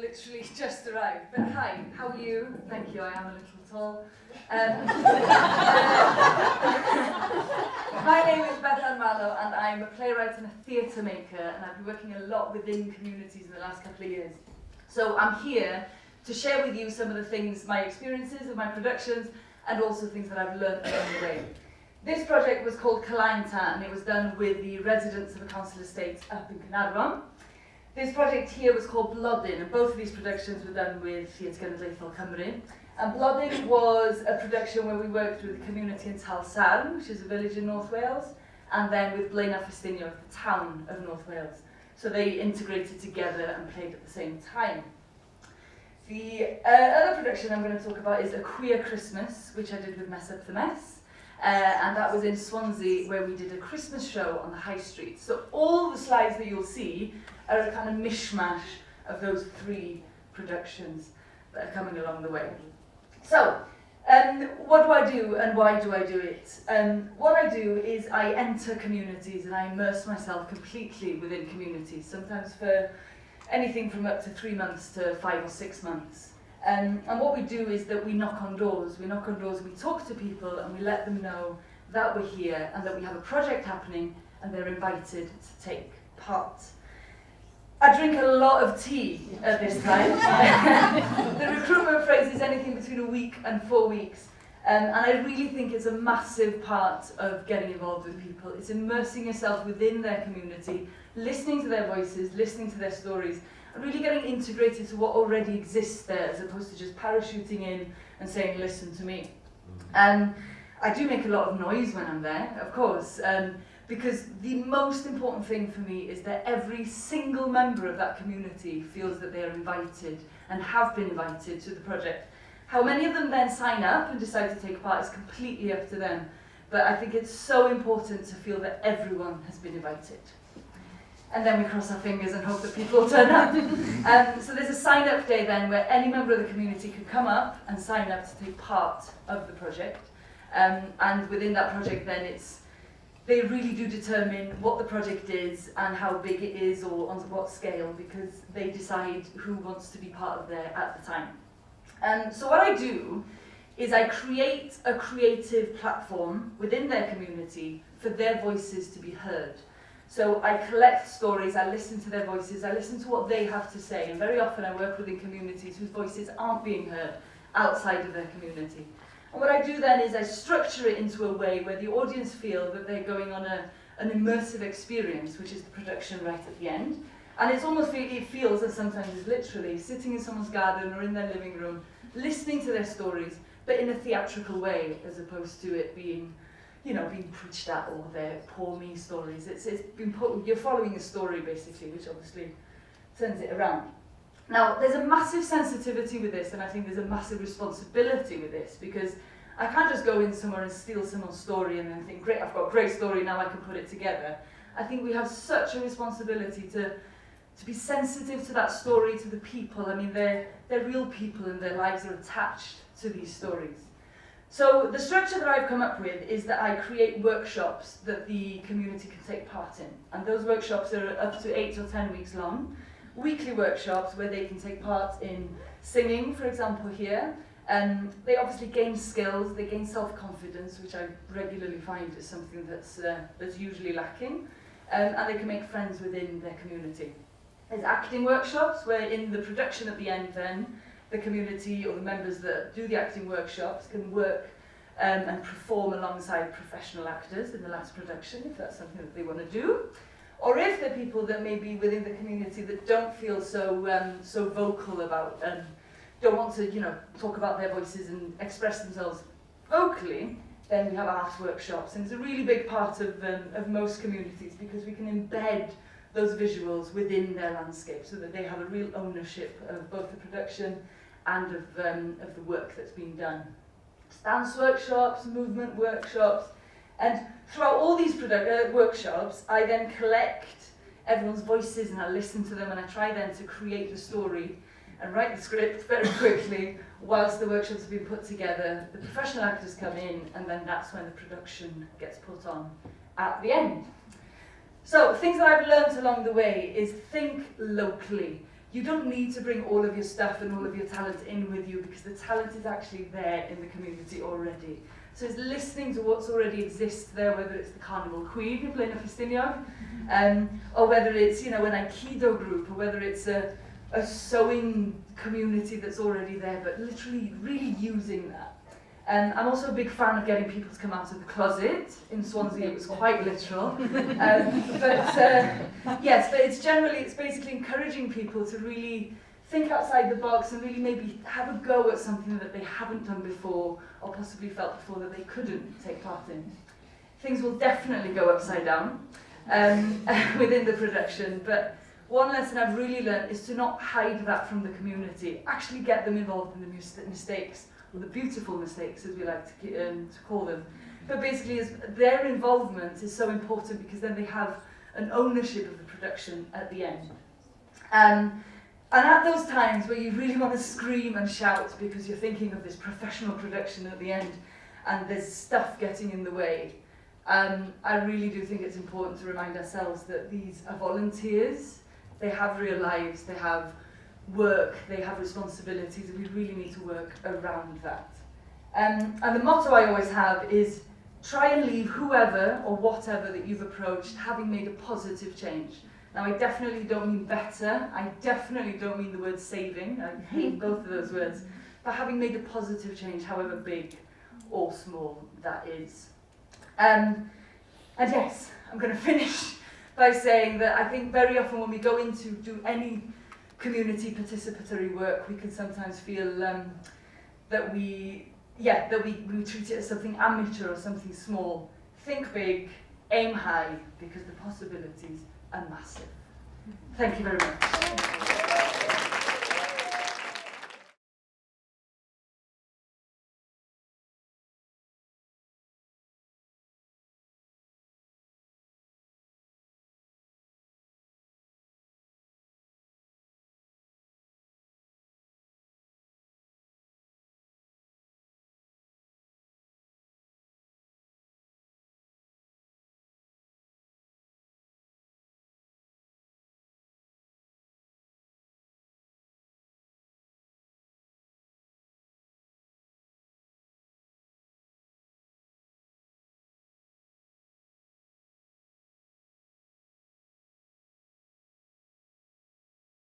literally just arrived. But hi, how are you? Thank you, I am a little tall. My name is Bethan Marlow and I'm a playwright and a theatre maker, and I've been working a lot within communities in the last couple of years. So I'm here to share with you some of the things, my experiences of my productions, and also things that I've learned along the way. This project was called Calainta, and it was done with the residents of a council estate up in Caernarfon. This project here was called Blodyn, and both of these productions were done with Theatr Genedlaethol Cymru. And Blodyn was a production where we worked with the community in Talsarn, which is a village in North Wales, and then with Blaenau Ffestiniog, the town of North Wales. So they integrated together and played at the same time. The other production I'm going to talk about is A Queer Christmas, which I did with Mess Up the Mess. And that was in Swansea, where we did a Christmas show on the high street. So all the slides that you'll see are a kind of mishmash of those three productions that are coming along the way. So, what do I do and why do I do it? What I do is I enter communities and I immerse myself completely within communities, sometimes for anything from up to 3 months to 5 or 6 months. And what we do is that we knock on doors. We knock on doors, we talk to people, and we let them know that we're here and that we have a project happening, and they're invited to take part. I drink a lot of tea at this time. The recruitment phase is anything between a week and 4 weeks. And I really think it's a massive part of getting involved with people. It's immersing yourself within their community, listening to their voices, listening to their stories, and really getting integrated to what already exists there, as opposed to just parachuting in and saying, listen to me. I do make a lot of noise when I'm there, of course, because the most important thing for me is that every single member of that community feels that they are invited and have been invited to the project. How many of them then sign up and decide to take part is completely up to them, but I think it's so important to feel that everyone has been invited. And then we cross our fingers and hope that people turn up. So there's a sign-up day then where any member of the community can come up and sign up to take part of the project. And within that project then they really do determine what the project is and how big it is or on what scale, because they decide who wants to be part of there at the time. So what I do is I create a creative platform within their community for their voices to be heard. So I collect stories, I listen to their voices, I listen to what they have to say, and very often I work within communities whose voices aren't being heard outside of their community. And what I do then is I structure it into a way where the audience feel that they're going on an immersive experience, which is the production right at the end. And it's almost, it feels, and sometimes is literally, sitting in someone's garden or in their living room, listening to their stories, but in a theatrical way, as opposed to it being, being preached at, or their poor me stories. It's been you're following a story basically, which obviously turns it around. Now, there's a massive sensitivity with this, and I think there's a massive responsibility with this, because I can't just go in somewhere and steal someone's story and then think, great, I've got a great story, now I can put it together. I think we have such a responsibility to be sensitive to that story, to the people. I mean, they're real people and their lives are attached to these stories. So the structure that I've come up with is that I create workshops that the community can take part in. And those workshops are up to 8 or 10 weeks long. Weekly workshops where they can take part in singing, for example, here. They obviously gain skills, they gain self-confidence, which I regularly find is something that's usually lacking. And they can make friends within their community. There's acting workshops where in the production at the end then, the community or the members that do the acting workshops can work and perform alongside professional actors in the last production, if that's something that they want to do. Or if they're people that may be within the community that don't feel so vocal about, don't want to talk about their voices and express themselves vocally, then we have art workshops. And it's a really big part of most communities, because we can embed those visuals within their landscape so that they have a real ownership of both the production and of the work that's being done. Dance workshops, movement workshops, and throughout all these workshops, I then collect everyone's voices and I listen to them, and I try then to create the story and write the script very quickly whilst the workshops have been put together. The professional actors come in, and then that's when the production gets put on at the end. So things that I've learned along the way is think locally. you don't need to bring all of your stuff and all of your talent in with you, because the talent is actually there in the community already. So it's listening to what's already exists there, whether it's the Carnival Queen who playing a Festiniog, or whether it's, you know, an Aikido group, or whether it's a sewing community that's already there, but literally really using that. I'm also a big fan of getting people to come out of the closet. In Swansea it was quite literal. Yes, but it's basically encouraging people to really think outside the box and really maybe have a go at something that they haven't done before, or possibly felt before that they couldn't take part in. Things will definitely go upside down within the production, but one lesson I've really learned is to not hide that from the community. Actually get them involved in the mistakes, or the beautiful mistakes, as we like to call them. But basically, their involvement is so important, because then they have an ownership of the production at the end. And at those times where you really want to scream and shout because you're thinking of this professional production at the end, and there's stuff getting in the way, I really do think it's important to remind ourselves that these are volunteers. They have real lives, they have work, they have responsibilities, and we really need to work around that. And the motto I always have is, try and leave whoever or whatever that you've approached having made a positive change. Now, I definitely don't mean better, I definitely don't mean the word saving, I hate both of those words, but having made a positive change, however big or small that is. And yes, I'm going to finish by saying that I think very often when we go in to do any community participatory work, we can sometimes feel that we treat it as something amateur or something small. Think big, aim high, because the possibilities are massive. Thank you very much.